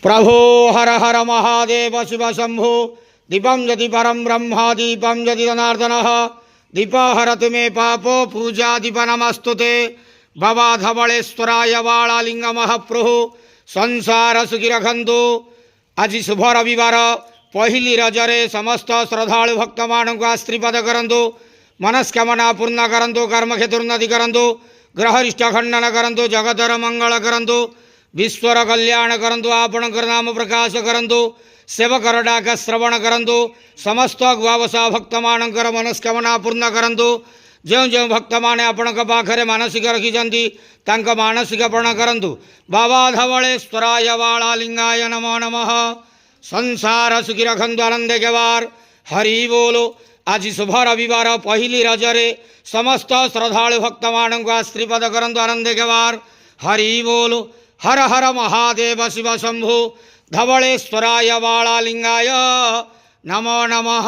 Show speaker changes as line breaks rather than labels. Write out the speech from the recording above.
प्रभो हर हर महादेव शिव शंभो दीपं यदि परम ब्रह्म दीपं यदि जनार्दनः दीपहरतु मे पापो पूजा दीप नमस्तुते भवाधवलेश्वराय वालालिंग महाप्रभु संसार सुखी रखंतु। आज शुभ रविवार पहली रजरे समस्त श्रद्धालु भक्त मानक आशीर्वाद करंतु, मनस्कामना पूर्ण करंतु, कर्म क्षेत्रोन्नति करंतु, ग्रहरिष्ठ खंडन करंतु, जगतर मंगल करंतु, विश्वर कल्याण करंतु, आपणकर नाम प्रकाश करंतु, सेवकर डाक श्रवण करंतु, समस्त गुआवसा भक्त मानकर मनस्कामना पूर्ण करंतु। जो जो भक्त माने आपण पाखरे मानसिक रखिंट तांक मानसिक पूर्ण करंतु। बाबा धवलेश्वराय वालालिंगाय नमो नमः। संसार सुखी रखंतु, आनंद के वार। हरि बोलो। आज शुभ रविवार पहली रजरे समस्त श्रद्धालु भक्त मानक आशीर्वाद करंतु, आनंद के वार। हरि बोलो। हर हर महादेव शिव शंभु धवलेश्वराय वालालिंगाय नमो नमः।